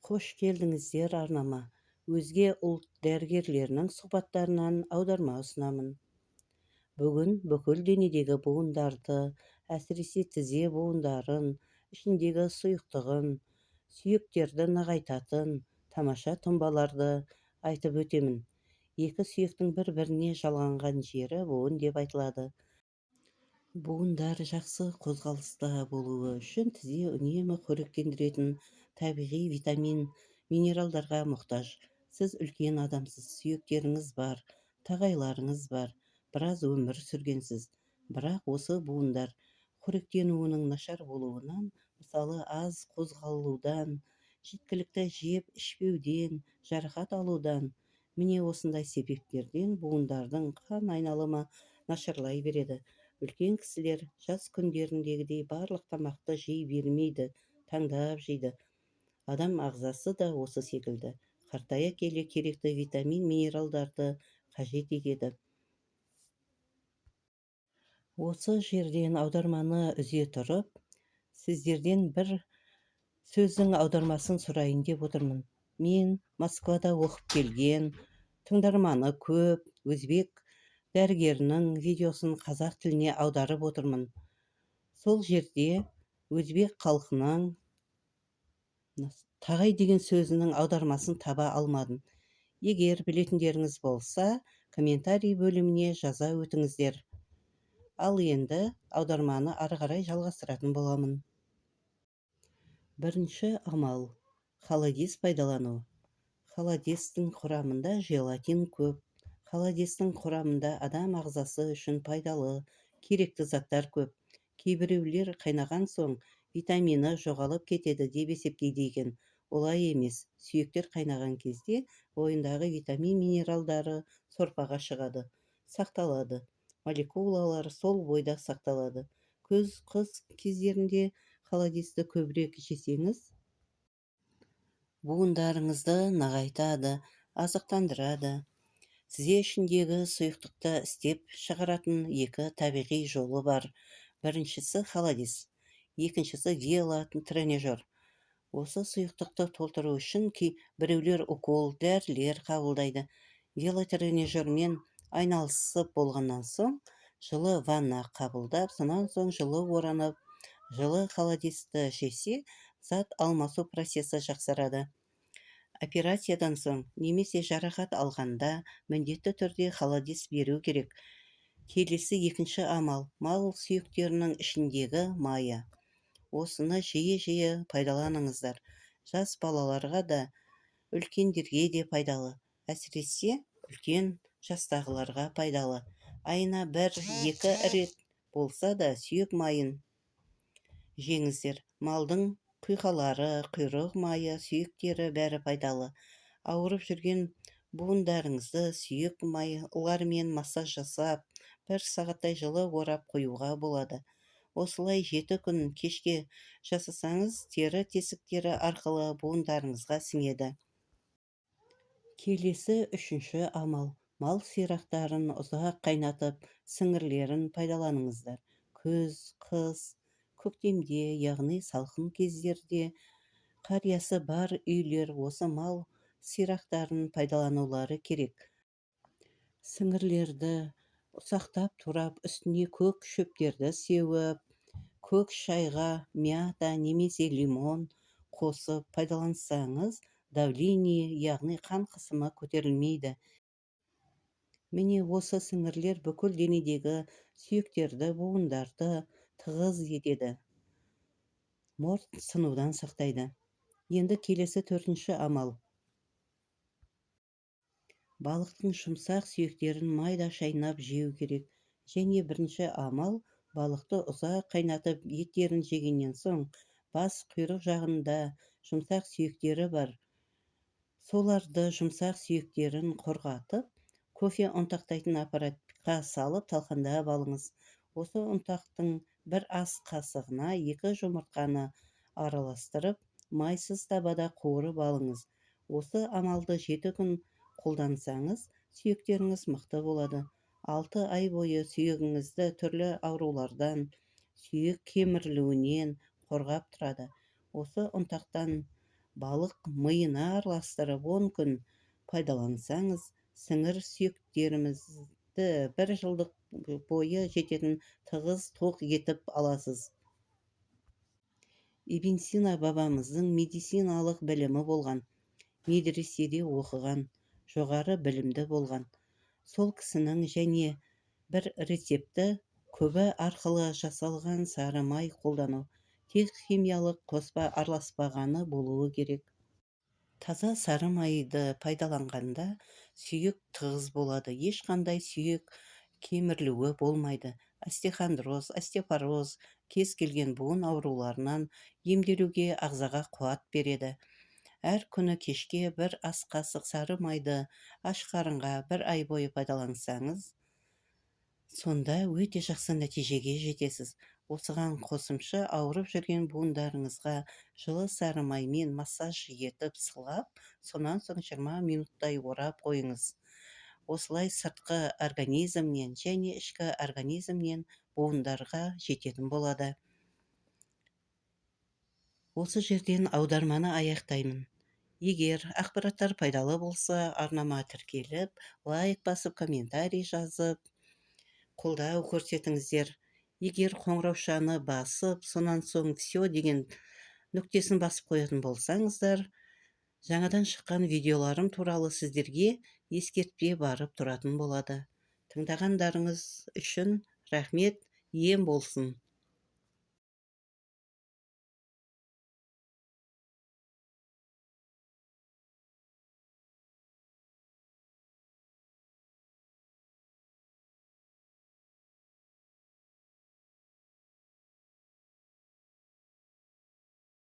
Қош келдіңіздер арнама. Өзге ұлт дәрігерлерінің сұхбаттарынан аударма ұсынамын. Бүгін бүкіл денедегі буындарды, әсіресе тізе буындарын, ішіндегі сұйықтығын, сүйектерді нығайтатын тамаша тұнбаларды айтып өтемін. Екі сүйектің бір-біріне жалғанған жері буын деп айтылады. Буындар жақсы қозғалыста болуы үшін тізе үнемі қоректендіретін табиғи витамин, минералдарға мұқтаж. Сіз үлкен адамсыз, сүйектеріңіз бар, тағайларыңыз бар, біраз өмір сүргенсіз. Бірақ осы буындар қоректенуінің нашар болуынан, мысалы аз қозғалудан, жеткілікті жеп ішпеуден, жарақат алудан, міне осындай себептерден буындардың қан айналымы нашарлай береді. Үлкен кісілер жас күндеріндегідей барлық тамақты жей бермейді, таңдап жейді. Адам ағзасы да осы секілді. Қартая келе керекті витамин, минералдарды қажет етеді. Осы жерден аударманы үзе тұрып, сіздерден бір сөздің аудармасын сұрайын деп отырмын. Мен Москвада оқып келген, тыңдарманы көп, өзбек дәрігерінің видеосын қазақ тіліне аударып отырмын. Сол жерде өзбек халқының тағай деген сөзінің аудармасын таба алмадым. Егер білетіндеріңіз болса, комментарий бөліміне жаза өтіңіздер. Ал енді аударманы ары қарай жалғастыратын боламын. Бірінші амал – холодез пайдалану. Холодездің құрамында желатин көп. Холодездің құрамында адам ағзасы үшін пайдалы, керекті заттар көп. Кейбіреулер қайнаған соң витамины жоғалып кетеді деп есептейді екен. Олай емес. Сүйектер қайнаған кезде бойындағы витамин минералдары сорпаға шығады, сақталады. Молекулалар сол бойда сақталады. Күз-қыс кездерінде холодезді көбірек жесеңіз, буындарыңызды нығайтады, азықтандырады. Тізе ішіндегі сұйықтықты істеп шығаратын екі табиғи жолы бар. Біріншісі холодез, екіншісі велотренажер. Осы сұйықтықты толтыру үшін біреулер укол, дәрілер қабылдайды. Велотренажермен айналысып болғаннан соң жылы ванна қабылдап, сонан соң жылы оранып, жылы холодезді жесе, зат алмасу процесі жақсарады. Операциядан соң немесе жарақат алғанда міндетті түрде холодез беру керек. Келесі екінші амал – мал сүйектерінің ішіндегі майы. Осыны жиі-жиі пайдаланыңыздар. Жас балаларға да, үлкендерге де пайдалы. Әсіресе үлкен жастағыларға пайдалы. Айына 1-2 рет болса да сүйек майын жеңіздер. Малдың құйқалары, құйрық майы, сүйектері бәрі пайдалы. Ауырып жүрген буындарыңызды сүйек майлармен массаж жасап, 1 сағаттай жылы орап қоюға болады. Осылай 7 күн кешке жасасаңыз, тері тесіктері арқылы буындарыңызға сіңеді. Келесі үшінші амал – мал сирақтарын ұзақ қайнатып, сіңірлерін пайдаланыңыздар. Күз, қыс, көктемде, яғни салқын кездерде қариясы бар үйлер осы мал сирақтарын пайдаланулары керек. Сіңірлерді ұсақтап турап, үстіне көк шөптерді сеуіп, көк шайға мята немесе лимон қосып пайдалансаңыз, давление, яғни қан қысымы көтерілмейді. Міне осы сіңірлер бүкіл денедегі сүйектерді, буындарды тығыз етеді. Мұрт сынудан сақтайды. Енді келесі 4-ші амал. Балықтың жұмсақ сүйектерін майда шайнап жеу керек. Және 1-ші амал – балықты ұзақ қайнатып еттерін жегеннен соң, бас құйрық жағында жұмсақ сүйектері бар. Соларды жұмсақ сүйектерін құрғатып, кофе ұнтақтайтын аппаратқа салып талқандап алыңыз. Осы ұнтақтың 1 ас қасығына 2 жұмыртқаны араластырып, майсыз табада қуырып алыңыз. Осы амалды 7 күн қолдансаңыз, сүйектеріңіз мықты болады. 6 ай бойы сүйегіңізді түрлі аурулардан, сүйек кемірілуінен қорғап тұрады. Осы ұнтақтан балық миына араластырып 10 күн пайдалансаңыз, сіңір сүйектерімізді 1 жылдық бойы жететін тығыз тоқ етіп аласыз. Ибн Сина бабамыздың медициналық білімі болған, медреседе оқыған, жоғары білімді болған. Сол кісінің және бір рецепті көбі арқылы жасалған сары май қолдану, тек химиялық қоспа араласпағаны болуы керек. Таза сары майды пайдаланғанда сүйек тығыз болады, ешқандай сүйек кемірілуі болмайды. Остеохондроз, остеопороз, кез келген буын ауруларынан емделуге ағзаға қуат береді. Әр күні кешке 1 ас қасық сары майды аш қарынға 1 ай бойы пайдалансаңыз, сонда өте жақсы нәтижеге жетесіз. Осыған қосымша ауырып жүрген буындарыңызға жылы сары маймен массаж етіп сылап, сонан соң 20 минуттай орап қойыңыз. Осылай сыртқы организмнен және ішкі организмнен буындарға жететін болады. Осы жерден аударманы аяқтаймын. Егер ақпараттар пайдалы болса, арнама тіркеліп, лайк басып, комментарий жазып, қолдау көрсетіңіздер. Егер қоңыраушаны басып, сонан соң все деген нүктесін басып қоятын болсаңыздар, жаңадан шыққан видеоларым туралы сіздерге ескертпе барып тұратын болады. Тыңдағандарыңыз үшін рахмет, ем болсын.